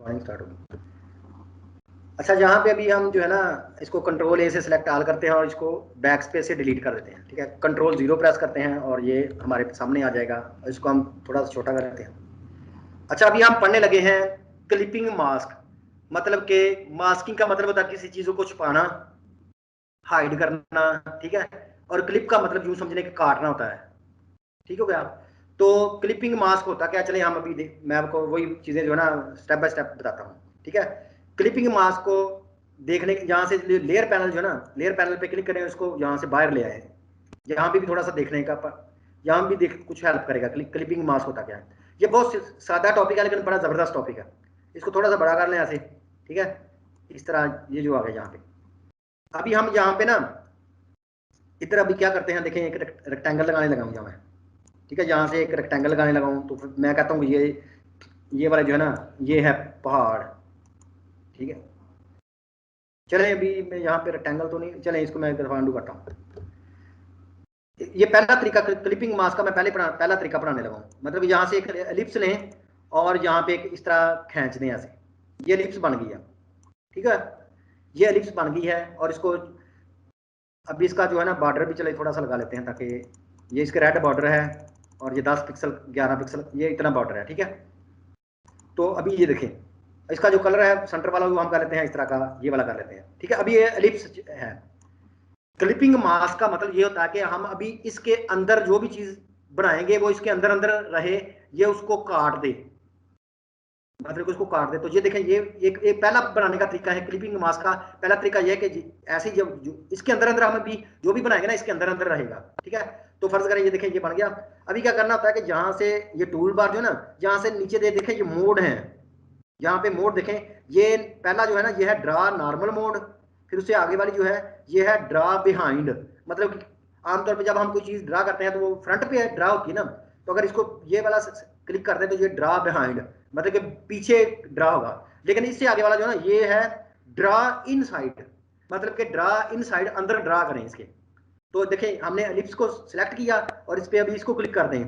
Drawing start होगी। अच्छा, यहाँ पे अभी हम जो है ना इसको कंट्रोल ए से सिलेक्ट ऑल करते हैं और इसको बैक स्पेस से डिलीट कर देते हैं। ठीक है, कंट्रोल 0 प्रेस करते हैं और ये हमारे सामने आ जाएगा। इसको हम थोड़ा सा छोटा करते हैं। अच्छा, अभी हम पढ़ने लगे हैं क्लिपिंग मास्क। मतलब कि मास्किंग का मतलब होता है किसी चीज़ों को छुपाना, हाइड करना। ठीक है, और क्लिप का मतलब यूं समझने के काटना होता है। ठीक हो गया। तो क्लिपिंग मास्क होता क्या, चले हम अभी मैं आपको वही चीज़ें जो है ना स्टेप बाय स्टेप बताता हूँ। ठीक है, क्लिपिंग मास्क को देखने यहाँ से लेयर पैनल जो है ना, लेयर पैनल पे क्लिक करें, उसको यहाँ से बाहर ले आए। यहाँ भी थोड़ा सा देखने का, यहाँ भी देख कुछ हेल्प करेगा क्लिपिंग मास्क होता क्या है। ये बहुत सादा टॉपिक है लेकिन बड़ा ज़बरदस्त टॉपिक है। इसको थोड़ा सा बड़ा कर लें ऐसे। ठीक है, इस तरह ये जो आ गया यहाँ पे। अभी हम यहाँ पे ना इधर अभी क्या करते हैं, देखें एक रेक्टेंगल लगाने लगा हूँ यहाँ मैं। ठीक है, यहाँ से एक रेक्टेंगल लगाने लगा हूँ, तो फिर मैं कहता हूँ ये वाला जो है ना, ये है पहाड़। ठीक है, चलें अभी मैं यहाँ पे रेक्टेंगल तो नहीं, चलें इसको मैं अंडू करता हूँ। ये पहला तरीका क्लिपिंग मास्क का मैं पहला तरीका पढ़ाने लगा हूँ। मतलब यहाँ से एक एलिप्स लें और यहाँ पे एक इस तरह खींच दें ऐसे, ये एलिप्स बन गई है। ठीक है, ये एलिप्स बन गई है और इसको अभी इसका जो है ना बॉर्डर भी चले थोड़ा सा लगा लेते हैं, ताकि ये इसके रेड बॉर्डर है और ये 10 पिक्सल 11 पिक्सल ये इतना बॉर्डर है। ठीक है, तो अभी ये देखें इसका जो कलर है सेंटर वाला वो हम कर लेते हैं इस तरह का, ये वाला कर लेते हैं। ठीक है, अभी ये एलिप्स है। क्लिपिंग मास्क का मतलब ये होता है कि हम अभी इसके अंदर जो भी चीज बनाएंगे वो इसके अंदर अंदर रहे, ये उसको काट दे, मतलब उसको काट दे। तो ये देखें, ये एक पहला बनाने का तरीका है क्लिपिंग मास्क का। पहला तरीका ये है कि ऐसे जब इसके अंदर अंदर हम भी जो भी बनाएंगे ना इसके अंदर अंदर रहेगा। ठीक है, तो फर्ज करें ये देखें ये बन गया। अभी क्या करना होता है कि जहां से ये टूल बार जो है ना, जहां से नीचे दे देखें ये मोड है, यहाँ पे मोड देखें, ये पहला जो है ना ये है ड्रा नॉर्मल मोड। फिर उससे आगे वाली जो है ये है ड्रा बिहाइंड। मतलब कि आमतौर पे जब हम कोई चीज ड्रा करते हैं तो वो फ्रंट पे ड्रा होती है ना, तो अगर इसको ये वाला क्लिक करते हैं तो ये ड्रा बिहाइंड, मतलब कि पीछे ड्रा होगा। लेकिन इससे आगे वाला जो है ना ये है ड्रा इनसाइड, मतलब कि ड्रा इनसाइड, अंदर ड्रा करें इसके। तो देखें हमने एलिप्स को सिलेक्ट किया और इस पे अभी इसको क्लिक कर दें।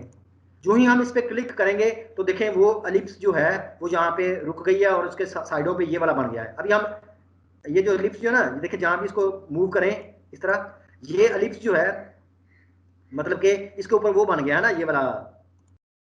जो ही हम इस पे क्लिक करेंगे तो देखें वो एलिप्स जो है वो यहाँ पे रुक गई है और उसके साइडों पे ये वाला बन गया है। अभी हम ये जो एलिप्स जो है ना, देखें जहां भी इसको मूव करें इस तरह, ये एलिप्स जो है मतलब कि इसके ऊपर वो बन गया है ना ये वाला,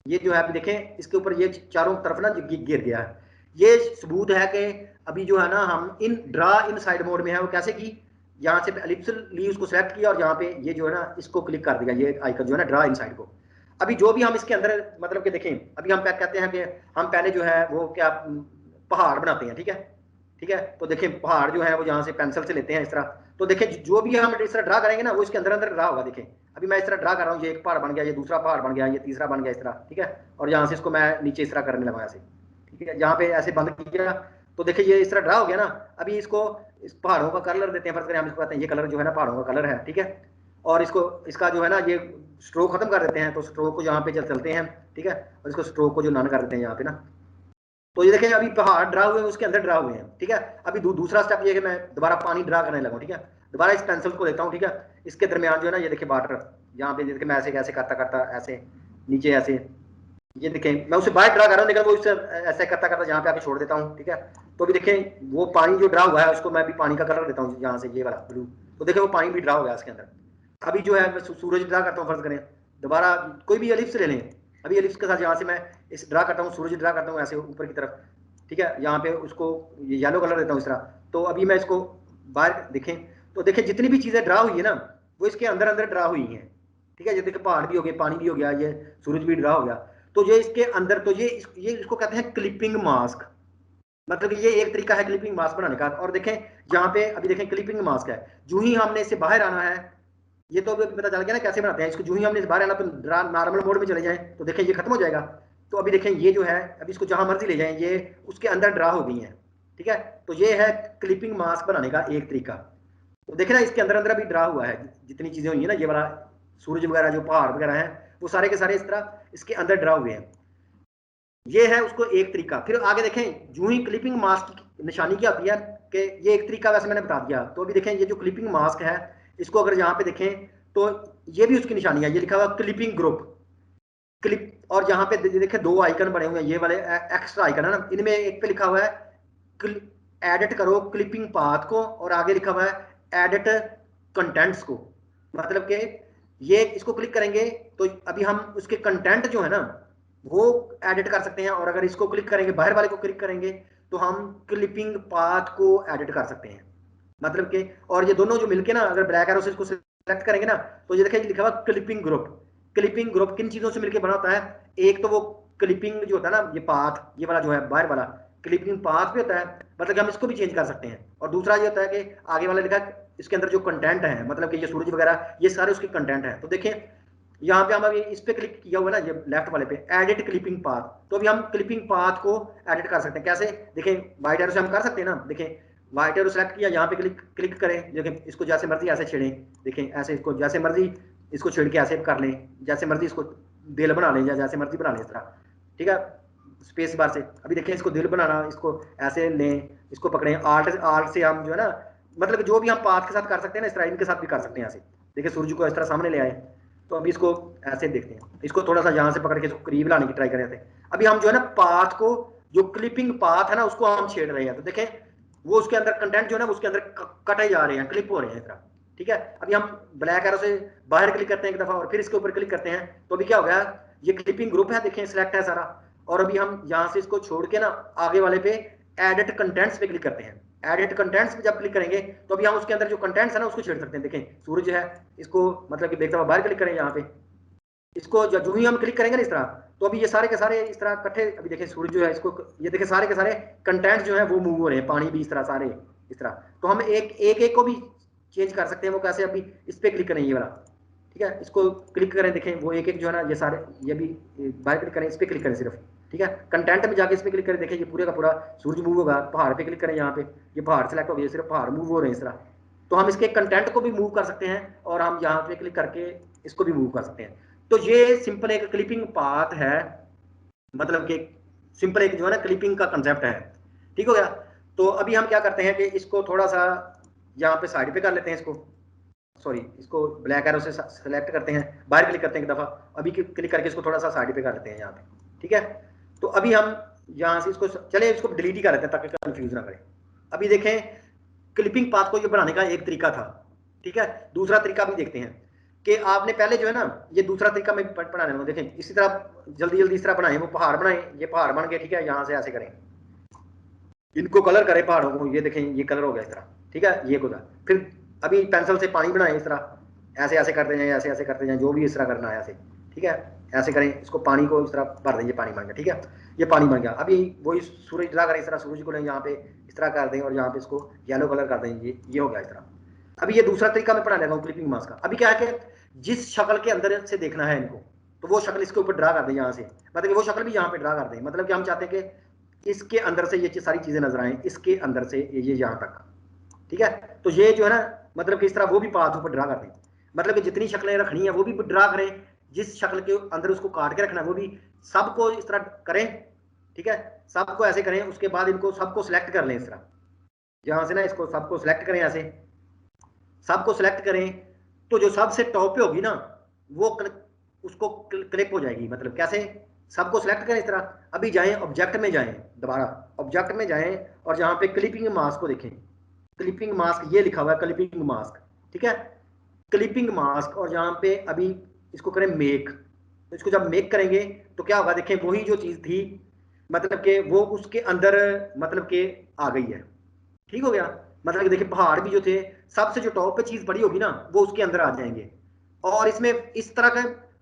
ये जो है अभी देखें इसके ऊपर ये चारों तरफ ना गिर गया है। ये सबूत है कि अभी जो है ना हम इन ड्रा इन साइड मोड में है। वो कैसे की, यहाँ से एलिप्स ली, उसको सेलेक्ट किया और यहाँ पे ये जो है ना इसको क्लिक कर दिया, ये आइकन जो है ना ड्रा इन साइड को। अभी जो भी हम इसके अंदर मतलब कि देखें, अभी हम कहते हैं कि हम पहले जो है वो क्या पहाड़ बनाते हैं। ठीक है, ठीक है, तो देखें पहाड़ जो है वो यहाँ से पेंसिल से लेते हैं इस तरह। तो देखें जो भी हम इस तरह ड्रा करेंगे ना वो इसके अंदर अंदर ड्रा होगा। देखें अभी मैं इस तरह ड्रा कर रहा हूँ, ये एक पहाड़ बन गया, ये दूसरा पहाड़ बन गया, ये तीसरा बन गया इस तरह। ठीक है, और यहाँ से इसको मैं नीचे इस तरह करने लगा ऐसे। ठीक है, यहाँ पे ऐसे बंद किया तो देखिए ये इस तरह ड्रा हो गया ना। अभी इसको इस पहाड़ों का कलर देते हैं, फर्ज करें हम इसको कहते हैं ये कलर जो है ना पहाड़ों का कलर है। ठीक है, और इसको इसका जो है ना ये स्ट्रोक खत्म कर देते हैं, तो स्ट्रोक को यहाँ पे चलते हैं। ठीक है, और इसको स्ट्रोक को जो नन कर देते हैं यहाँ पे ना। तो ये देखें अभी पहाड़ ड्रा हुए हैं, उसके अंदर ड्रा हुए हैं। ठीक है, अभी दूसरा स्टेप ये है कि मैं दोबारा पानी ड्रा करने लगा। ठीक है, दोबारा इस पेंसिल को लेता हूँ। ठीक है, इसके दरमियान जो है ना ये देखिए वाटर, यहाँ पे देखिए मैं ऐसे कैसे करता करता ऐसे नीचे ऐसे, ये देखें मैं उसे बाहर ड्रा कर रहा हूँ लेकिन वो इससे ऐसे करता करता यहाँ पे आके छोड़ देता हूँ। ठीक है, तो अभी देखें वो पानी जो ड्रा हुआ है उसको मैं भी पानी का कलर देता हूँ यहाँ से, ये वाला ब्लू। तो देखें वो पानी भी ड्रा हो गया इसके अंदर। अभी जो है सूरज ड्रा करता हूँ, फर्ज करें दोबारा कोई भी एलिप्स ले लें। अभी एलिप्स के साथ यहाँ से मैं इस ड्रा करता हूँ, सूरज ड्रा करता हूँ ऐसे ऊपर की तरफ। ठीक है, यहाँ पे उसको ये येलो कलर देता हूँ इस तरह। तो अभी मैं इसको बाहर देखें तो देखें जितनी भी चीज़ें ड्रा हुई है ना वो इसके अंदर अंदर ड्रा हुई हैं। ठीक है, ये देखिए पहाड़ भी हो गए, पानी भी हो गया, ये सूरज भी ड्रा हो गया। तो ये इसके अंदर, तो ये इसको कहते हैं क्लिपिंग मास्क। मतलब ये एक तरीका है क्लिपिंग मास्क बनाने का। और देखें यहाँ पे अभी देखें क्लिपिंग मास्क है, जो ही हमने इससे बाहर आना है, ये तो पता चल गया ना कैसे बनाते हैं इसको। जो ही हमने इस बाहर आना तो नॉर्मल मोड में चले जाएं तो देखें ये खत्म हो जाएगा। तो अभी देखें ये जो है अभी इसको जहां मर्जी ले जाएं ये उसके अंदर ड्रा हो गई है। ठीक है, तो ये है क्लिपिंग मास्क बनाने का एक तरीका। तो देखें ना इसके अंदर अंदर अभी ड्रा हुआ है, जितनी चीजें हुई है ना, ये वाला सूरज वगैरह जो पहाड़ वगैरह है वो सारे के सारे इस तरह इसके अंदर ड्रा हुए हैं। ये है उसको एक तरीका। फिर आगे देखें जो ही क्लिपिंग मास्क की निशानी क्या होती है कि ये एक तरीका वैसे मैंने बता दिया। तो अभी देखें ये जो क्लिपिंग मास्क है इसको अगर यहाँ पे देखें तो ये भी उसकी निशानी है, ये लिखा हुआ क्लिपिंग ग्रुप क्लिप। और यहाँ पे देखें दो आइकन बने हुए हैं, ये वाले एक्स्ट्रा आइकन है ना, इनमें एक पे लिखा हुआ है एडिट करो क्लिपिंग पाथ को, और आगे लिखा हुआ है एडिट कंटेंट्स को। मतलब कि ये इसको क्लिक करेंगे तो अभी हम उसके कंटेंट जो है ना वो एडिट कर सकते हैं, और अगर इसको क्लिक करेंगे, बाहर वाले को क्लिक करेंगे, तो हम क्लिपिंग पाथ को एडिट कर सकते हैं। मतलब कि और ये दोनों जो मिलके ना, अगर ब्लैक एरो से इसको सेलेक्ट करेंगे ना, तो ये देखिए लिखा हुआ क्लिपिंग ग्रुप। क्लिपिंग ग्रुप किन चीजों से मिलकर बना होता है? एक तो वो क्लिपिंग जो होता है ना, ये पाथ, ये वाला जो है बाहर वाला क्लिपिंग पाथ भी होता है, मतलब कि हम इसको भी चेंज कर सकते हैं। और दूसरा ये होता है कि आगे वाला लिखा है इसके अंदर जो कंटेंट है, मतलब कि ये सूरज वगैरह ये सारे उसके कंटेंट है। तो देखें यहाँ पे हम अभी इस पे क्लिक किया हुआ ना, ये लेफ्ट वाले पे एडिट क्लिपिंग पाथ, तो अभी हम क्लिपिंग पाथ को एडिट कर सकते हैं। कैसे? देखें व्हाइट एरो से हम कर सकते हैं ना, देखें व्हाइट एरो सेलेक्ट किया, यहाँ पे क्लिक करें, देखें इसको जैसे मर्जी ऐसे छेड़ें, देखें ऐसे इसको जैसे मर्जी इसको छेड़ के ऐसे कर लें, जैसे मर्जी इसको दिल बना लें या जैसे मर्जी बना लें इस तरह, ठीक है, स्पेस बार से। अभी देखें इसको दिल बनाना, इसको ऐसे लें, इसको पकड़ें, आर्ट से हम जो है ना, मतलब जो भी हम पाथ के साथ कर सकते हैं ना, इस तरह इनके साथ भी कर सकते हैं ऐसे। देखिए सूरज को इस तरह सामने ले आए, तो अभी इसको ऐसे देखते हैं, इसको थोड़ा सा यहाँ से पकड़ के इसको करीब लाने की ट्राई कर रहे थे। अभी हम जो है ना पाथ को, जो क्लिपिंग पाथ है ना, उसको हम छेड़ रहे हैं, तो देखें वो उसके अंदर कंटेंट जो है ना उसके अंदर कटे जा रहे हैं, क्लिप हो रहे हैं इस तरह, ठीक है। अभी हम ब्लैक एरो से बाहर क्लिक करते हैं एक दफा और फिर इसके ऊपर क्लिक करते हैं, तो अभी क्या हो गया, ये क्लिपिंग ग्रुप है, देखें सिलेक्ट है सारा। और अभी हम यहाँ से इसको छोड़ के ना आगे वाले पे एडिट कंटेंट्स पे क्लिक करते हैं। एडिट कंटेंट्स पे जब क्लिक करेंगे तो अभी हम उसके अंदर जो कंटेंट्स है ना उसको छेड़ सकते हैं। देखें सूरज है, इसको मतलब कि देखता हुआ बाहर क्लिक करें यहाँ पे, इसको जो ही हम क्लिक करेंगे ना इस तरह, तो अभी ये सारे के सारे इस तरह इकट्ठे, अभी देखें सूरज जो है इसको, ये देखें सारे के सारे कंटेंट जो है वो मूव हो रहे हैं, पानी भी इस तरह सारे इस तरह। तो हम एक को भी चेंज कर सकते हैं। वो कैसे? अभी इस पर क्लिक करें ये वाला, ठीक है, इसको क्लिक करें, देखें वो एक जो है ना ये सारे, ये भी बाहर क्लिक करें, इस पर क्लिक करें सिर्फ, ठीक है, कंटेंट में जाके इस पर क्लिक करें, देखें ये पूरे का पूरा सूरज मूव होगा। पहाड़ पे क्लिक करें, यहाँ पे ये पहाड़ सेलेक्ट हो गया, सिर्फ पहाड़ मूव हो रहे हैं इस तरह। तो हम इसके कंटेंट को भी मूव कर सकते हैं और हम यहाँ पे क्लिक करके इसको भी मूव कर सकते हैं। तो ये सिंपल एक क्लिपिंग पाथ है, मतलब कि सिंपल एक जो है ना क्लिपिंग का कंसेप्ट है, ठीक हो गया। तो अभी हम क्या करते हैं कि इसको थोड़ा सा यहाँ पे साइड पे कर लेते हैं, इसको सॉरी इसको ब्लैक एरो से सेलेक्ट करते हैं, बाहर क्लिक करते हैं एक दफा, अभी क्लिक करके इसको थोड़ा सा साइड पे कर लेते हैं यहाँ पे, ठीक है। तो अभी हम यहाँ से इसको चले इसको डिलीट ही कर लेते हैं ताकि कंफ्यूज ना करें। अभी देखें क्लिपिंग पाथ को ये बनाने का एक तरीका था, ठीक है। दूसरा तरीका भी देखते हैं कि आपने पहले जो है ना, ये दूसरा तरीका मैं बनाने वाला, देखें इसी तरह जल्दी जल्दी इस तरह बनाए, वो पहाड़ बनाए, ये पहाड़ बन गए, ठीक है। यहाँ से ऐसे करें, इनको कलर करें पहाड़ों को, ये देखें ये कलर हो गया इस तरह, ठीक है, ये होगा। फिर अभी पेंसिल से पानी बनाए इस तरह, ऐसे ऐसे करते जाएं, ऐसे ऐसे करते जाएं, जो भी इस तरह करना है ऐसे, ठीक है, ऐसे करें, इसको पानी को इस तरह भर दें, ये पानी बन गया, ठीक है, ये पानी बन गया। अभी वही सूरज ड्रा करें, इस तरह सूरज को लें यहाँ पे इस तरह कर दें और यहाँ पे इसको येलो कलर कर दें, ये हो गया इस तरह। अभी ये दूसरा तरीका मैं पढ़ा लेता हूँ क्लिपिंग मास्क का। अभी क्या है कि जिस शक्ल के अंदर से देखना है इनको, तो वो शक्ल इसके ऊपर ड्रा कर दें यहाँ से, मतलब कि वो शक्ल भी यहाँ पे ड्रा कर दें, मतलब कि हम चाहते हैं कि इसके अंदर से ये सारी चीजें नजर आए, इसके अंदर से ये यहाँ तक, ठीक है। तो ये जो है ना, मतलब कि इस तरह वो भी पाथ ऊपर ड्रा कर दें, मतलब कि जितनी शक्लें रखनी है वो भी ड्रा करें, जिस शक्ल के अंदर उसको काट के रखना है वो भी सबको इस तरह करें, ठीक है, सबको ऐसे करें। उसके बाद इनको सबको सिलेक्ट कर लें इस तरह, जहां से ना इसको सबको सिलेक्ट करें, ऐसे सबको सिलेक्ट करें, तो जो सबसे टॉप पे होगी ना वो उसको क्लिक हो जाएगी। मतलब कैसे? सबको सिलेक्ट करें इस तरह, अभी जाएं ऑब्जेक्ट में, जाएं दोबारा ऑब्जेक्ट में जाएं और जहां पे क्लिपिंग मास्क को देखें, क्लिपिंग मास्क ये लिखा हुआ है, क्लिपिंग मास्क, ठीक है, क्लिपिंग मास्क। और जहां पे अभी इसको करें मेक, तो इसको जब मेक करेंगे तो क्या होगा, देखें वही जो चीज थी, मतलब कि वो उसके अंदर मतलब कि आ गई है, ठीक हो गया। मतलब कि देखिए पहाड़ भी जो थे, सबसे जो टॉप पे चीज पड़ी होगी ना वो उसके अंदर आ जाएंगे। और इसमें इस तरह का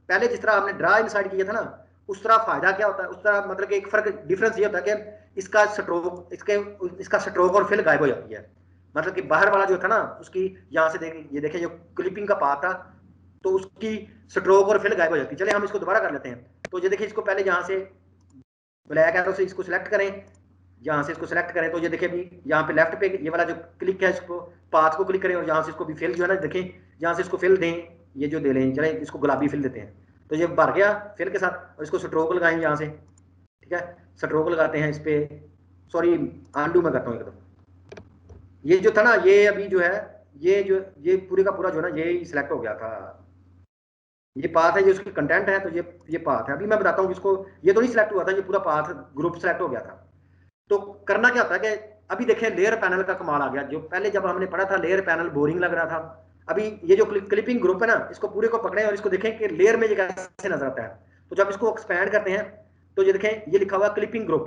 पहले जिस तरह हमने ड्रा इनसाइड किया था ना, उस तरह फायदा क्या होता है, उस तरह मतलब कि एक फर्क डिफरेंस ये होता है कि इसका स्ट्रोक और फिल गायब हो जाती है। मतलब कि बाहर वाला जो था ना उसकी, यहाँ से देखें, ये देखें जो क्लिपिंग का पार्ट था, तो उसकी स्ट्रोक और फिल गायब हो जाती है। चले हम इसको दोबारा कर लेते हैं। तो ये देखिए इसको पहले यहाँ से ब्लैक एरो से इसको सिलेक्ट करें, यहाँ से इसको सिलेक्ट करें, तो ये देखिए अभी यहाँ पे लेफ्ट पे ये वाला जो क्लिक है, इसको पाथ को क्लिक करें और यहाँ से इसको भी फिल जो है ना, देखें यहाँ से इसको फिल दें, ये जो दे लें, चले इसको गुलाबी फिल देते हैं, तो ये भर गया फिल के साथ। और इसको स्ट्रोक लगाएं यहाँ से, ठीक है, स्ट्रोक लगाते हैं इस पे, सॉरी आंडू में करता हूँ एकदम। ये जो था ना, ये अभी जो है ये पूरे का पूरा जो है ना ये सिलेक्ट हो गया था, ये पाथ है, ये उसकी कंटेंट है, तो ये पाथ है। अभी मैं बताता हूँ इसको, ये तो नहीं सिलेक्ट हुआ था, ये पूरा पाथ ग्रुप सिलेक्ट हो गया था। तो करना क्या होता है कि अभी देखें लेयर पैनल का कमाल आ गया। जो पहले जब हमने पढ़ा था लेयर पैनल बोरिंग लग रहा था, अभी ये जो क्लिपिंग ग्रुप है ना, इसको पूरे को पकड़े और इसको देखें कि लेयर में ये कैसे नजर आता है। तो जब इसको एक्सपैंड करते हैं तो ये देखें ये लिखा हुआ क्लिपिंग ग्रुप,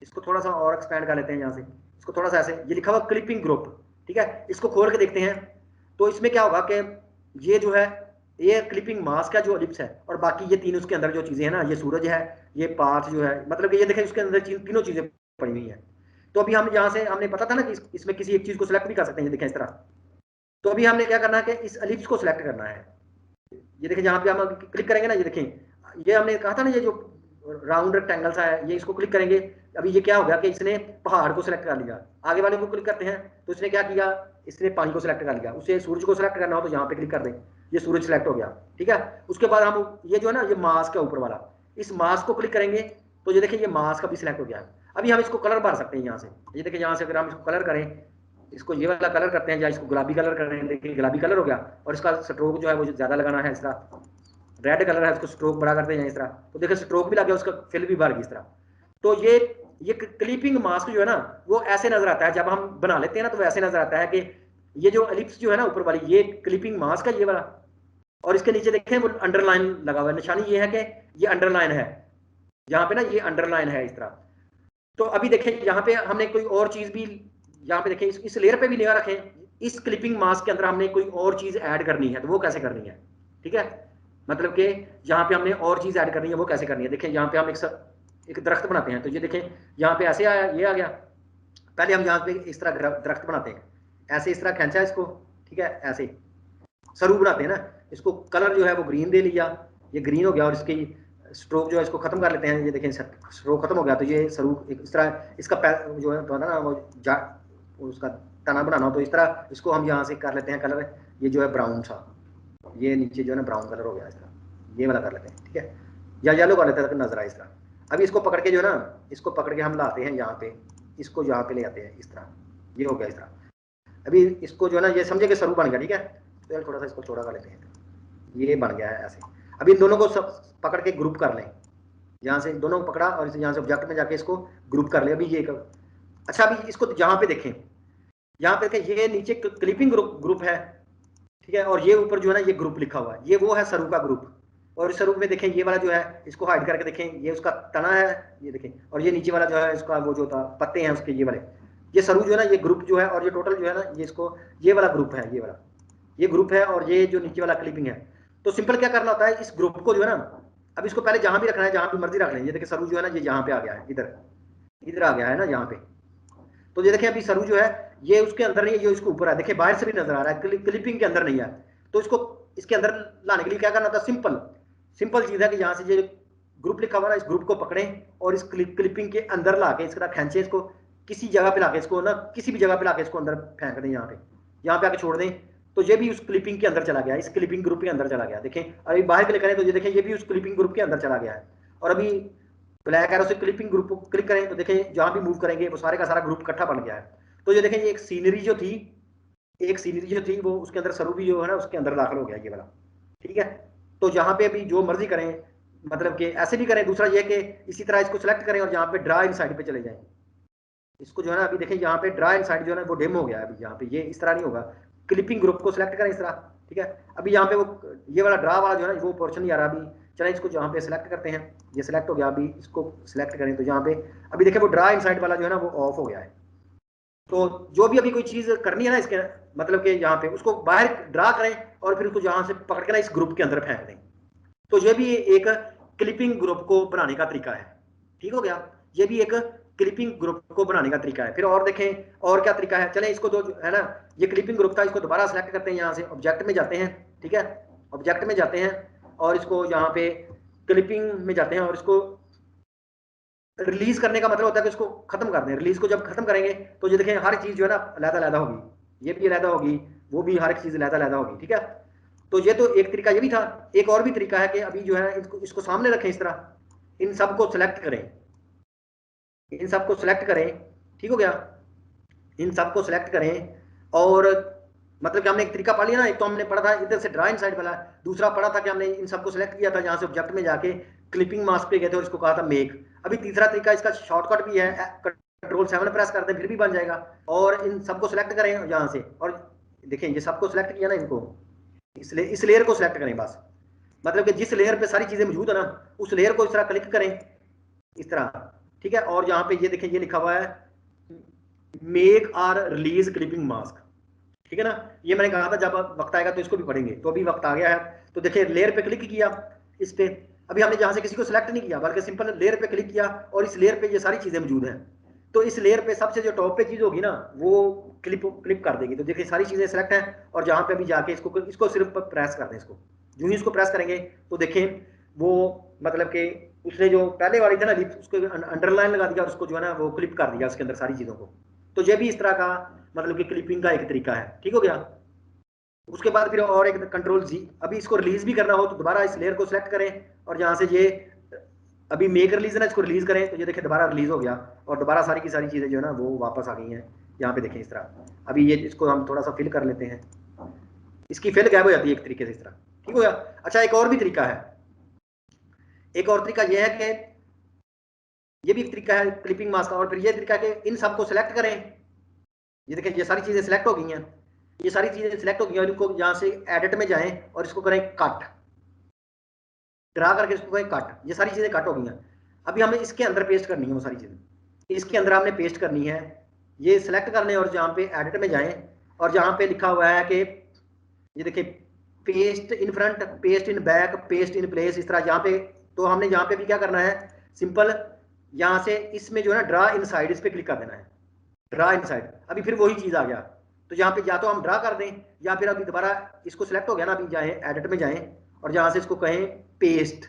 इसको थोड़ा सा और एक्सपैंड कर लेते हैं यहाँ से, इसको थोड़ा सा ऐसे, ये लिखा हुआ क्लिपिंग ग्रुप, ठीक है। इसको खोल के देखते हैं तो इसमें क्या होगा कि ये जो है ये क्लिपिंग मास्क है जो एलिप्स है, और बाकी ये तीन उसके अंदर जो चीजें हैं ना, ये सूरज है, ये पाथ जो है, मतलब कि ये देखें उसके अंदर तीनों चीजें पड़ी हुई हैं। तो अभी हम यहाँ से हमने पता था ना कि इसमें किसी एक चीज को सिलेक्ट भी कर सकते हैं, ये देखें इस तरह। तो अभी हमने क्या करना है कि इस एलिप्स को सिलेक्ट करना है। ये देखें जहाँ पे हम क्लिक करेंगे ना, ये देखें ये हमने कहा था ना, ये जो राउंड रेक्टेंगल सा है, ये इसको क्लिक करेंगे। अभी ये क्या हो गया कि इसने पहाड़ को सिलेक्ट कर लिया। आगे वाले को क्लिक करते हैं तो इसने क्या किया, इसने पानी को सिलेक्ट कर लिया। उसे सूरज को सिलेक्ट करना हो तो यहाँ पे क्लिक कर दें, ये सूरज सिलेक्ट हो गया, ठीक है। उसके बाद हम ये जो है ना, ये मास्क है ऊपर वाला, इस मास्क को क्लिक करेंगे तो ये देखिए ये मास्क अभी सिलेक्ट हो गया है। अभी हम इसको कलर भर सकते हैं यहाँ से, ये देखिए यहाँ से अगर हम इसको कलर करें, इसको ये वाला कलर करते हैं या इसको गुलाबी कलर करें, देखिए गुलाबी कलर हो गया। और इसका स्ट्रोक जो है वो ज्यादा लगाना है, इस तरह रेड कलर है, इसको स्ट्रोक बड़ा करते हैं इस तरह, तो देखिए स्ट्रोक भी लग गया, उसका फिल भी भर गई इस तरह। तो ये क्लिपिंग मास्क जो है ना, वो ऐसे नजर आता है जब हम बना लेते हैं ना, तो वैसे नजर आता है कि ये जो एलिप्स जो है ना ऊपर वाली, ये क्लिपिंग मास्क है ये वाला, और इसके नीचे देखें वो अंडरलाइन लगा हुआ है। निशानी ये है कि ये अंडरलाइन है, यहाँ पे ना ये अंडरलाइन है इस तरह। तो अभी देखें यहाँ पे हमने कोई और चीज भी, यहाँ पे देखें इस लेयर पे भी निगाह रखें, इस क्लिपिंग मास्क के अंदर हमने कोई और चीज ऐड करनी है, तो वो कैसे करनी है, ठीक है। मतलब कि यहाँ पे हमने और चीज ऐड करनी है, वो कैसे करनी है। देखें यहाँ पे हम एक दरख्त बनाते हैं, तो ये देखें यहाँ पे ऐसे आया, ये आ गया। पहले हम यहाँ पे इस तरह दरख्त बनाते हैं, ऐसे इस तरह खींचा इसको, ठीक है, ऐसे सरू बनाते हैं ना। इसको कलर जो है वो ग्रीन दे लिया, ये ग्रीन हो गया, और इसकी स्ट्रोक जो है इसको खत्म कर लेते हैं। ये देखें स्ट्रोक खत्म हो गया, तो ये सरू इस तरह इसका जो है तो ना वो उसका तना बनाना हो तो इस तरह इसको हम यहाँ से कर लेते हैं कलर, ये जो है ब्राउन सा, ये नीचे जो है ना ब्राउन कलर हो गया इस तरह, ये वाला कर लेते हैं, ठीक है, या येलो कर लेते हैं नजर आए इस तरह। अभी इसको पकड़ के जो है ना, इसको पकड़ के हम लाते हैं यहाँ पे, इसको यहाँ पे ले आते हैं इस तरह, ये हो गया इस तरह। अभी इसको जो है ना, ये समझे कि सरू बन गया, ठीक है। तो थोड़ा सा इसको चौड़ा कर लेते हैं, ये बन गया है ऐसे। अभी इन दोनों को सब पकड़ के ग्रुप कर लें, यहाँ से दोनों को पकड़ा और यहाँ से ऑब्जेक्ट में जाके इसको ग्रुप कर ले। अभी ये अच्छा, अभी इसको यहाँ पे देखें, यहाँ पे देखें ये नीचे क्लिपिंग ग्रुप है, ठीक है, और ये ऊपर जो है ना ये ग्रुप लिखा हुआ है, ये वो है सरू का ग्रुप। और इस सरू में देखें ये वाला जो है, इसको हाइड करके देखें, ये उसका तना है, ये देखें, और ये नीचे वाला जो है इसका वो जो था पत्ते हैं उसके, ये वाले, ये सरू जो है ना ये ग्रुप जो है, और ये टोटल जो है ना ये इसको, ये वाला ग्रुप है, ये वाला ये ग्रुप है, और ये जो नीचे वाला क्लिपिंग है। तो सिंपल क्या करना होता है, इस ग्रुप को जो है ना, अब इसको पहले जहां भी रखना है, जहां भी मर्जी रख लें। ये देखिए सरू जो है ना ये यहाँ पे आ गया है, इधर आ गया है ना यहाँ पे। तो ये देखिए अभी सरू जो है ये उसके अंदर नहीं है, ये इसको ऊपर है, देखिए बाहर से भी नजर आ रहा है, क्लिपिंग के अंदर नहीं है। तो इसको इसके अंदर लाने के लिए क्या करना होता है, सिंपल चीज है कि यहाँ से ये ग्रुप लिखा हुआ ना, इस ग्रुप को पकड़ें और इस क्लिपिंग के अंदर लाके इसका खींचे, इसको किसी जगह पे लाके, इसको ना किसी भी जगह पे लाके इसको अंदर फेंक दें, यहाँ पे आके छोड़ दें। तो ये भी उस क्लिपिंग के अंदर चला गया, इस क्लिपिंग ग्रुप के अंदर चला गया। देखें अभी बाहर क्लिक करें तो ये देखें ये भी उस क्लिपिंग ग्रुप के अंदर चला गया है। और अभी ब्लैक एरो से क्लिपिंग ग्रुप को क्लिक करें तो देखें जहां भी मूव करेंगे वो सारे का सारा ग्रुप इकट्ठा बन गया है। तो ये देखें ये एक सीनरी जो थी वो उसके अंदर सरू भी जो है ना उसके अंदर दाखिल हो गया, ये वाला, ठीक है। तो जहां पे अभी जो मर्जी करें, मतलब कि ऐसे भी करें। दूसरा ये कि इसी तरह इसको सेलेक्ट करें और यहाँ पे ड्रा इन साइड पे चले जाएं। इसको जो है ना अभी देखें यहाँ पे ड्रा इन साइड जो है ना वो डिम हो गया है। अभी यहाँ पे ये इस तरह नहीं होगा, क्लिपिंग ग्रुप को सिलेक्ट करें इस तरह, ठीक है। अभी यहाँ पे वो ये वाला ड्रा वाला जो है ना वो पोर्शन नहीं आ रहा। अभी चलें इसको यहाँ पे सिलेक्ट करते हैं, ये सिलेक्ट हो गया। अभी इसको सिलेक्ट करें तो यहाँ पे अभी देखें वो ड्रा इन साइड वाला जो है ना वो ऑफ हो गया है। तो जो भी अभी कोई चीज करनी है ना इसके, मतलब कि यहाँ पे उसको बाहर ड्रा करें और फिर उसको यहाँ से पकड़ के ना इस ग्रुप के अंदर फेंक दें। तो ये भी एक क्लिपिंग ग्रुप को बनाने का तरीका है, ठीक हो गया। ये भी एक क्लिपिंग ग्रुप को बनाने का तरीका है। फिर और देखें और क्या तरीका है। चलें इसको जो है ना ये क्लिपिंग ग्रुप था, इसको दोबारा सेलेक्ट करते हैं, यहाँ से ऑब्जेक्ट में जाते हैं, ठीक है, ऑब्जेक्ट में जाते हैं और इसको यहाँ पे क्लिपिंग में जाते हैं और इसको रिलीज करने का मतलब होता है कि इसको खत्म कर दें। रिलीज को जब खत्म करेंगे तो ये देखें हर चीज जो है ना अलग-अलग होगी, ये भी अलग होगी, वो भी हर एक चीज अलग-अलग होगी, ठीक है। तो ये तो एक तरीका ये भी था। एक और भी तरीका है कि अभी जो है इसको सामने रखें इस तरह, इन सबको सेलेक्ट करें, इन सबको सेलेक्ट करें, ठीक हो गया, इन सबको सेलेक्ट करें। और मतलब कि हमने एक तरीका पढ़ लिया ना, एक तो हमने पढ़ा था इधर से ड्रा इन साइड वाला, दूसरा पढ़ा था कि हमने इन सबको सेलेक्ट किया था, जहां से ऑब्जेक्ट में जाके क्लिपिंग मास्क पे गए थे और इसको कहा था मेक। अभी तीसरा तरीका इसका शॉर्टकट भी है, कंट्रोल 7 प्रेस कर दें फिर भी बन जाएगा। और इन सबको सिलेक्ट करें यहाँ से, और देखें ये सबको सिलेक्ट किया ना, इनको इस लेयर को सिलेक्ट करें बस, मतलब कि जिस लेयर पे सारी चीजें मौजूद है ना उस लेयर को इस तरह क्लिक करें इस तरह, ठीक है। और यहाँ पे ये देखें ये लिखा हुआ है make our release clipping mask, ठीक है ना। ये मैंने कहा था जब वक्त आएगा तो इसको भी पढ़ेंगे, तो अभी वक्त आ गया है। तो देखिए लेयर पे क्लिक किया इस पे, अभी हमने जहां से किसी को सिलेक्ट नहीं किया बल्कि सिंपल लेयर पे क्लिक किया और इस लेयर पे ये सारी चीजें मौजूद हैं। तो इस लेयर पे सबसे जो टॉप पे चीज होगी ना वो क्लिप कर देगी। तो देखिए सारी चीजें सिलेक्ट हैं और जहां पे अभी जाके इसको सिर्फ प्रेस कर दें, इसको यूं ही इसको प्रेस करेंगे तो देखें वो मतलब कि उसने जो पहले वाली थी ना उसको अंडरलाइन लगा दिया और उसको जो है ना वो क्लिप कर दिया उसके अंदर सारी चीजों को। तो ये भी इस तरह का मतलब कि क्लिपिंग का एक तरीका है, ठीक हो गया। उसके बाद फिर और एक कंट्रोल जी, अभी इसको रिलीज भी करना हो तो दोबारा इस लेयर को सिलेक्ट करें और जहां से ये अभी मेक रिलीज है ना इसको रिलीज करें तो ये देखिए दोबारा रिलीज हो गया और दोबारा सारी की सारी चीजें जो है ना वो वापस आ गई हैं। यहाँ पे देखें इस तरह। अभी ये इसको हम थोड़ा सा फिल कर लेते हैं, इसकी फिल गायब हो जाती है एक तरीके से इस तरह, ठीक हो गया। अच्छा एक और भी तरीका है, एक और तरीका यह है कि ये भी एक तरीका है क्लिपिंग मास्क का, और फिर ये तरीका है कि इन सबको सिलेक्ट करें। ये देखिए ये सारी चीजें सिलेक्ट हो गई हैं, ये सारी चीजें सिलेक्ट हो गई और इनको यहाँ से एडिट में जाएं और इसको करें कट, ड्रा करके इसको करें कट। ये सारी चीजें कट हो गई हैं। अभी हमें इसके अंदर पेस्ट करनी है वो सारी चीजें, इसके अंदर हमने पेस्ट करनी है। ये सिलेक्ट कर लें और जहाँ पे एडिट में जाएं और जहाँ पे लिखा हुआ है कि ये देखिए paste in front, paste in back, paste in place, इस तरह यहाँ पे। तो हमने यहाँ पे भी क्या करना है, सिंपल यहाँ से इसमें जो है ना ड्रा इन साइड, इस पर क्लिक कर देना है, ड्रा इन साइड। अभी फिर वही चीज आ गया, तो यहाँ पे या तो हम ड्रा कर दें या फिर अभी दोबारा इसको सिलेक्ट हो गया ना, अभी जाएं एडिट में जाएं और जहाँ से इसको कहें पेस्ट,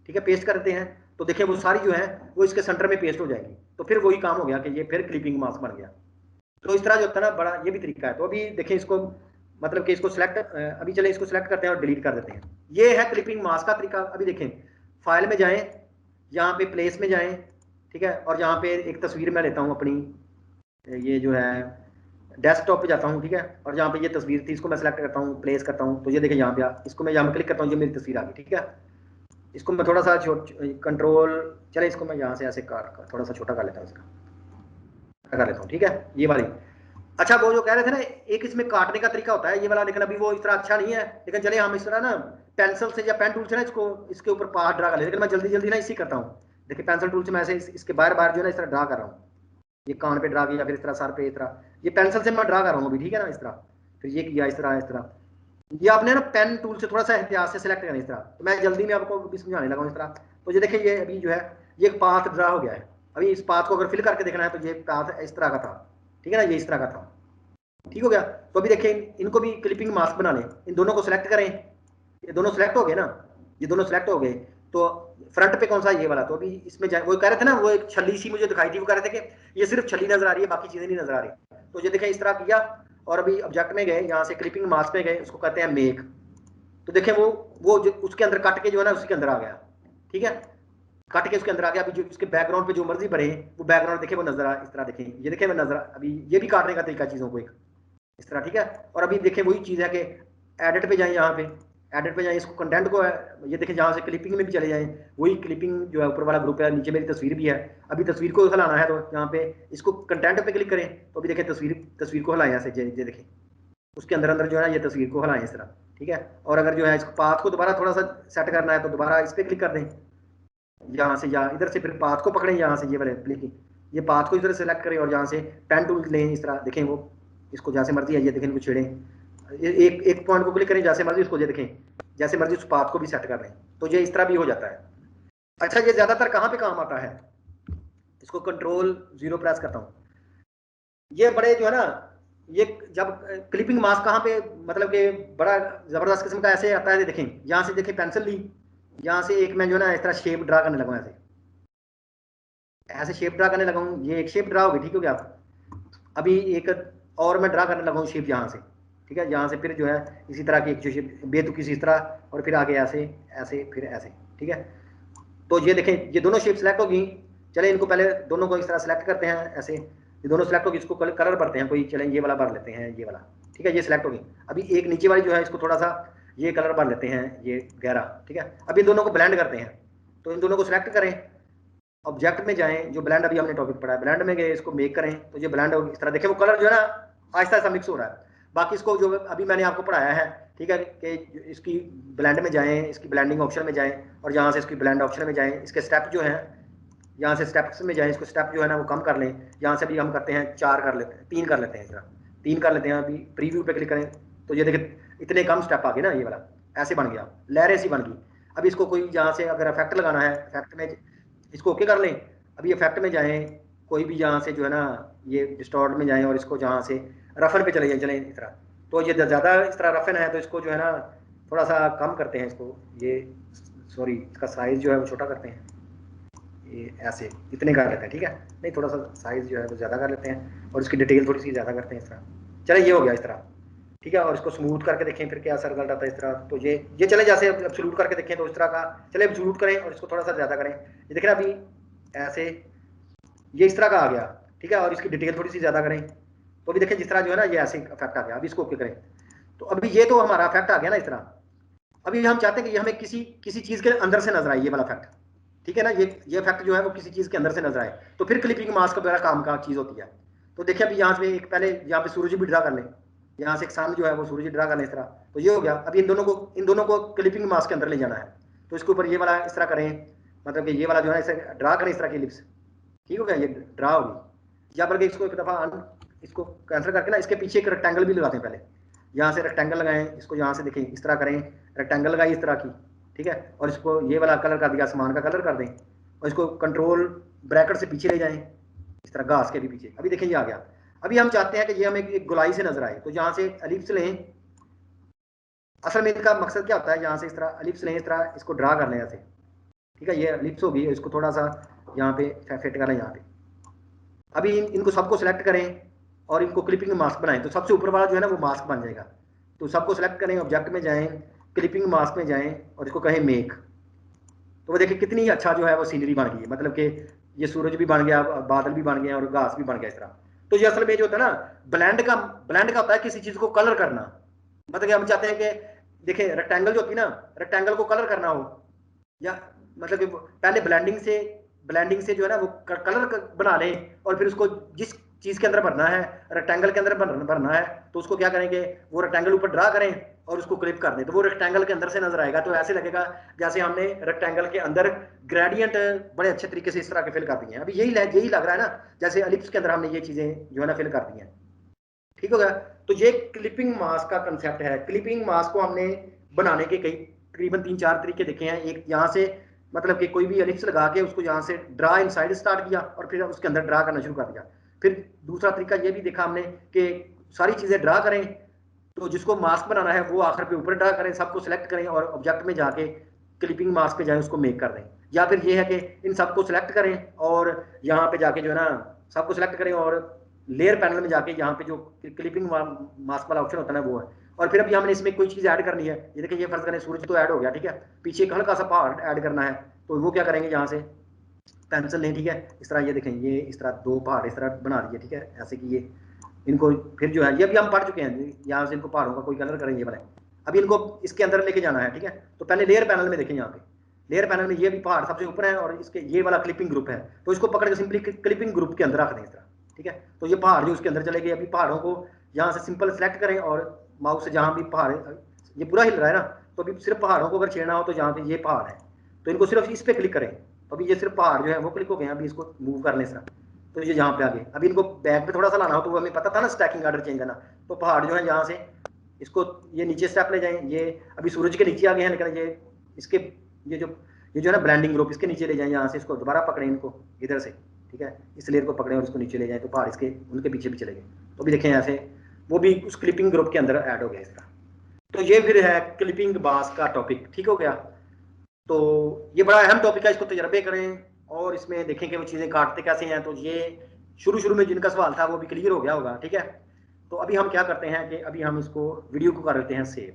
ठीक है पेस्ट करते हैं। तो देखिए वो सारी जो है वो इसके सेंटर में पेस्ट हो जाएगी। तो फिर वही काम हो गया कि ये फिर क्लिपिंग मास्क बन गया। तो इस तरह जो होता है ना बड़ा ये भी तरीका है। तो अभी देखें इसको मतलब कि इसको सिलेक्ट अभी चले इसको सिलेक्ट करते हैं और डिलीट कर देते हैं। ये है क्लिपिंग मास्क का तरीका। अभी देखें फाइल में जाएं, यहाँ पे प्लेस में जाएं, ठीक है, और यहाँ पे एक तस्वीर मैं लेता हूँ अपनी, ये जो है डेस्कटॉप पे जाता हूँ, ठीक है, और जहाँ पे ये तस्वीर थी इसको मैं सेलेक्ट करता हूँ, प्लेस करता हूँ। तो ये देखें यहाँ पे इसको मैं यहाँ पे क्लिक करता हूँ, ये मेरी तस्वीर आ गई, ठीक है। इसको मैं थोड़ा सा कंट्रोल चले इसको मैं यहाँ से ऐसे थोड़ा सा छोटा कर लेता हूँ, इसका कर लेता हूँ, ठीक है ये वाली। अच्छा वो जो कह रहे थे ना एक इसमें काटने का तरीका होता है ये वाला, लेकिन अभी वो इस तरह अच्छा नहीं है। लेकिन चले हम इस तरह ना पेंसिल से या पेन टूल से ना इसको इसके ऊपर पास ड्रा कर ले, लेकिन मैं जल्दी जल्दी ना इसी करता हूँ। देखिए पेंसिल टूल से मैं ऐसे इसके बार बार जो है ना इस तरह ड्रा कर रहा हूँ, ये कान पे ड्रा किया, फिर इस तरह सर पे, इस तरह ये पेंसिल से मैं ड्रा कर रहा हूँ अभी, ठीक है ना, इस तरह। फिर ये किया इस तरह, इस तरह ये आपने ना पेन टूल से थोड़ा सा एहतियात से सिलेक्ट करना इस तरह। तो मैं जल्दी में आपको भी समझाने लगा इस तरह। तो ये देखिए ये अभी जो है ये एक पाथ ड्रा हो गया है। अभी इस पाथ को अगर फिल करके देखना है तो ये पाथ इस तरह का था, ठीक है ना, ये इस तरह का था, ठीक हो गया। तो अभी देखें इनको भी क्लिपिंग मास्क बना लें, इन दोनों को सिलेक्ट करें, ये दोनों सिलेक्ट हो गए ना, ये दोनों सिलेक्ट हो गए। तो फ्रंट पे कौन सा, ये वाला। तो अभी इसमें जाए, वो कह रहे थे ना वो एक छली सी मुझे दिखाई थी, वो कह रहे थे कि ये सिर्फ छली नजर आ रही है बाकी चीजें नहीं नजर आ रही। तो ये देखें इस तरह किया और अभी ऑब्जेक्ट में गए, यहाँ से क्लिपिंग मास्क में गए, उसको कहते हैं मेक। तो देखें वो जो उसके अंदर कट के जो है ना उसके अंदर आ गया, ठीक है, कट के उसके अंदर आ गया। अभी जो उसके बैकग्राउंड पे जो मर्जी बने वो बैकग्राउंड देखे वो नजर आ इस तरह, देखें ये देखें मैं नजर अभी ये भी काटने का तरीका चीजों को एक इस तरह, ठीक है। और अभी देखें वही चीज है कि एडिट पे जाए, यहाँ पे एडिट पे जाए, इसको कंटेंट को है ये देखें जहाँ से क्लिपिंग में भी चले जाएं, वही क्लिपिंग जो है ऊपर वाला ग्रुप है, नीचे मेरी तस्वीर भी है। अभी तस्वीर को हिलाना है तो यहाँ पे इसको कंटेंट पे क्लिक करें तो अभी देखें तस्वीर को हिलाएं ऐसे, ये देखें उसके अंदर अंदर जो है ना ये तस्वीर को हिलाएं इस तरह, ठीक है। और अगर जो है इसको पाथ को दोबारा थोड़ा सा सेट करना है तो दोबारा इस पर क्लिक कर दें यहाँ से, या इधर से फिर पाथ को पकड़ें यहाँ से, ये वाले क्लिक ये पाथ को इधर सेलेक्ट करें और यहाँ से पेन टूल लें इस तरह, देखें वो इसको जैसे मर्जी है ये देखें, इनको छेड़ें, एक एक पॉइंट को क्लिक करें जैसे मर्जी, उसको ये देखें जैसे मर्जी उस पाथ को भी सेट कर लें। तो ये इस तरह भी हो जाता है। अच्छा ये ज्यादातर कहाँ पे काम आता है, इसको कंट्रोल 0 प्रेस करता हूँ, ये बड़े जो है ना ये जब क्लिपिंग मास्क कहाँ पे मतलब कि बड़ा जबरदस्त किस्म का ऐसे आता है, देखें यहाँ से देखें पेंसिल ली, यहाँ से एक मैं जो है ना इस तरह शेप ड्रा करने लगा, ऐसे ऐसे शेप ड्रा करने लगा हूँ, ये एक शेप ड्रा होगी, ठीक हो गया। अभी एक और मैं ड्रा करने लगा हूँ शेप यहाँ से, ठीक है, यहाँ से फिर जो है इसी तरह की एक जो शेप बेतुकी सी इस तरह और फिर आगे ऐसे ऐसे फिर ऐसे, ठीक है। तो ये देखें ये दोनों शेप सेलेक्ट होगी। चले इनको पहले दोनों को इस तरह सेलेक्ट करते हैं ऐसे, ये दोनों सेलेक्ट होगी, इसको कलर भरते हैं कोई, चलें ये वाला भर लेते हैं, ये वाला, ठीक है, ये सिलेक्ट होगी। अभी एक नीचे वाली जो है इसको थोड़ा सा ये कलर भर लेते हैं, ये गहरा, ठीक है। अब इन दोनों को ब्लेंड करते हैं, तो इन दोनों को सिलेक्ट करें ऑब्जेक्ट में जाएं, जो ब्लेंड अभी हमने टॉपिक पढ़ा है, ब्लेंड में गए, इसको मेक करें तो ये ब्लेंड इस तरह देखें, वो कलर जो है ना आहिस्ता आहिस्ता मिक्स हो रहा है। बाकी इसको जो अभी मैंने आपको पढ़ाया है, ठीक है, कि इसकी ब्लेंड में जाएं, इसकी ब्लेंडिंग ऑप्शन में जाएं और यहाँ से इसकी ब्लेंड ऑप्शन में जाएं, इसके स्टेप जो हैं यहाँ से स्टेप्स में जाएं, इसको स्टेप जो है ना वो कम कर लें। यहाँ से भी हम करते हैं 4 कर लेते हैं, 3 कर लेते हैं, इस तरह 3 कर लेते हैं। अभी प्रीव्यू पे क्लिक करें तो ये देखिए इतने कम स्टेप आ गए ना, ये वाला ऐसे बन गया, लहरें सी बन गई। अभी इसको कोई यहाँ से अगर इफेक्ट लगाना है, इफेक्ट में इसको ओके कर लें। अभी इफेक्ट में जाएं, कोई भी यहाँ से जो है ना ये डिस्टॉर्ट में जाएं और इसको जहाँ से रफन पे चले जाएं, चलें इस तरह। तो ये ज़्यादा इस तरह रफन है तो इसको जो है ना थोड़ा सा कम करते हैं इसको, ये सॉरी इसका साइज़ जो है वो छोटा करते हैं, ये ऐसे इतने कर लेते हैं, ठीक है। नहीं थोड़ा सा साइज़ जो है वो ज़्यादा कर लेते हैं और इसकी डिटेल थोड़ी सी ज़्यादा करते हैं इस तरह। चले ये हो गया इस तरह, ठीक है। और इसको स्मूथ करके देखें फिर क्या असर रिजल्ट आता है इस तरह। तो ये चले जैसे एब्सोल्यूट करके देखें तो इस तरह का, चले एब्सोल्यूट करें और इसको थोड़ा सा ज़्यादा करें, ये देखें अभी ऐसे ये इस तरह का आ गया, ठीक है। और इसकी डिटेल थोड़ी सी ज़्यादा करें तो अभी देखें जिस तरह जो है ना ये ऐसे इफेक्ट आ गया। अभी इसको ओके करें तो अभी ये तो हमारा इफेक्ट आ गया ना इस तरह। अभी हम चाहते हैं कि ये हमें किसी चीज़ के अंदर से नजर आए, ये वाला इफेक्ट, ठीक है ना। ये इफेक्ट जो है वो किसी चीज़ के अंदर से नजर आए, तो फिर क्लिपिंग मास्क वगैरह काम का चीज़ होती है। तो देखिए अभी यहाँ से एक पहले यहाँ पे सूरज भी ड्रा कर लें, यहाँ से एक सन जो है वो सूरज ड्रा कर लें इस तरह। तो ये हो गया। अभी इन दोनों को क्लिपिंग मास्क के अंदर ले जाना है, तो इसके ऊपर ये वाला इस तरह करें, मतलब कि ये वाला जो है इसे ड्रा करें इस तरह की लिप्स, ठीक हो गया, ये ड्रा होगी। या बल्कि इसको एक दफ़ा इसको कैंसिल करके ना इसके पीछे एक रेक्टेंगल भी लगाते हैं पहले, यहाँ से रेक्टेंगल लगाएं, इसको यहाँ से देखें इस तरह करें, रेक्टेंगल लगाई इस तरह की, ठीक है। और इसको ये वाला कलर कर दिया, आसमान का कलर कर दें और इसको कंट्रोल ब्रैकेट से पीछे ले जाएं इस तरह, घास के भी पीछे। अभी देखें ये आ गया। अभी हम चाहते हैं कि ये हमें एक गोलाई से नजर आए, तो यहाँ से एलिप्स लें। असल में इनका मकसद क्या होता है, यहाँ से इस तरह एलिप्स लें, इस तरह इसको ड्रा कर लें ऐसे, ठीक है। ये एलिप्स होगी, इसको थोड़ा सा यहाँ पे फिट कर लें यहाँ पे। अभी इनको सबको सिलेक्ट करें और इनको क्लिपिंग मास्क बनाएं, तो सबसे ऊपर वाला जो है ना वो मास्क बन जाएगा। तो सबको सिलेक्ट करें, ऑब्जेक्ट में जाएं, क्लिपिंग मास्क में जाएं और इसको कहें मेक। तो वो देखिए कितनी अच्छा जो है वो सीनरी बन गई है, मतलब कि ये सूरज भी बन गया, बादल भी बन गए और घास भी बन गया इस तरह। तो ये असल में जो होता है ना ब्लेंड का होता है किसी चीज को कलर करना। मतलब कि हम चाहते हैं कि देखें रेक्टेंगल जो होती है ना, रेक्टेंगल को कलर करना हो, या मतलब कि पहले ब्लेंडिंग से जो है ना वो कलर बना लें और फिर उसको जिस चीज के अंदर भरना है, रेक्टेंगल के अंदर भरना है, तो उसको क्या करेंगे, वो रेक्टेंगल ऊपर ड्रा करें और उसको क्लिप कर दें, तो वो रेक्टेंगल के अंदर से नजर आएगा। तो ऐसे लगेगा जैसे हमने रेक्टेंगल के अंदर ग्रेडियंट बड़े अच्छे तरीके से इस तरह के फिल कर दिए हैं। अभी यही लग रहा है ना जैसे एलिप्स के अंदर हमने ये चीजें जो है ना फिल कर दी हैं, ठीक हो गया। तो ये क्लिपिंग मास्क का कंसेप्ट है। क्लिपिंग मास्क को हमने बनाने के कई तकरीबन 3-4 तरीके देखे हैं। एक यहाँ से मतलब कि कोई भी एलिप्स लगा के उसको यहाँ से ड्रा इनसाइड स्टार्ट किया और फिर उसके अंदर ड्रा करना शुरू कर दिया। फिर दूसरा तरीका ये भी देखा हमने कि सारी चीज़ें ड्रा करें, तो जिसको मास्क बनाना है वो आखिर पे ऊपर ड्रा करें, सबको सिलेक्ट करें और ऑब्जेक्ट में जाके क्लिपिंग मास्क पे जाए उसको मेक कर दें। या फिर ये है कि इन सबको सिलेक्ट करें और यहाँ पे जाके जो है ना सबको सिलेक्ट करें और लेयर पैनल में जाके यहाँ पे जो क्लिपिंग मास्क वाला ऑप्शन होता है ना वो है। और फिर अभी हमने इसमें कोई चीज़ ऐड करनी है, ये देखिए ये फर्ज करें सूरज तो ऐड हो गया, ठीक है। पीछे एक हल्का सा पहाड़ ऐड करना है, तो वो क्या करेंगे, यहाँ से पेंसिल लें, ठीक है। इस तरह ये देखें, ये इस तरह 2 पहाड़ इस तरह बना दिए, ठीक है, ऐसे कि ये इनको फिर जो है ये भी हम पढ़ चुके हैं, यहाँ से इनको पहाड़ों का कोई कलर करेंगे वाला। अभी इनको इसके अंदर लेके जाना है, ठीक है। तो पहले लेयर पैनल में देखें, यहाँ पे लेयर पैनल में ये भी पहाड़ सबसे ऊपर है और इसके ये वाला क्लिपिंग ग्रुप है, तो इसको पकड़ के सिंपली क्लिपिंग ग्रुप के अंदर रख दें इस तरह, ठीक है। तो ये पहाड़ जो उसके अंदर चले गए। अभी पहाड़ों को यहाँ से सिंपल सेलेक्ट करें और माउस से जहाँ भी पहाड़, ये पूरा हिल रहा है ना, तो अभी सिर्फ पहाड़ों को अगर छेड़ना हो तो जहाँ पे ये पहाड़ है तो इनको सिर्फ इस पर क्लिक करें। तो अभी ये सिर्फ पहाड़ जो है वो क्लिक हो गए। अभी इसको मूव कर लें इस तरह, तो ये यहाँ पे आ गए। अभी इनको बैक पे थोड़ा सा लाना हो तो वो हमें पता था ना स्टैकिंग आर्डर चेंज करना, तो पहाड़ जो है यहाँ से इसको ये नीचे स्टेप ले जाएं। ये अभी सूरज के नीचे आ गए हैं, लेकिन ये इसके ये जो है ना ब्लेंडिंग ग्रुप इसके नीचे ले जाएं, यहाँ से इसको दोबारा पकड़ें इनको इधर से, ठीक है। इस लेयर को पकड़ें और इसको नीचे ले जाएं, तो पहाड़ इसके उनके पीछे भी चले गए। तो अभी देखें ऐसे वो भी उस क्लिपिंग ग्रुप के अंदर ऐड हो गया इस तरह। तो ये फिर है क्लिपिंग मास्क का टॉपिक, ठीक हो गया। तो ये बड़ा अहम टॉपिक है, इसको तजर्बे करें और इसमें देखें कि वो चीज़ें काटते कैसे हैं। तो ये शुरू में जिनका सवाल था वो भी क्लियर हो गया होगा, ठीक है। तो अभी हम क्या करते हैं कि अभी हम इसको वीडियो को कर देते हैं सेव।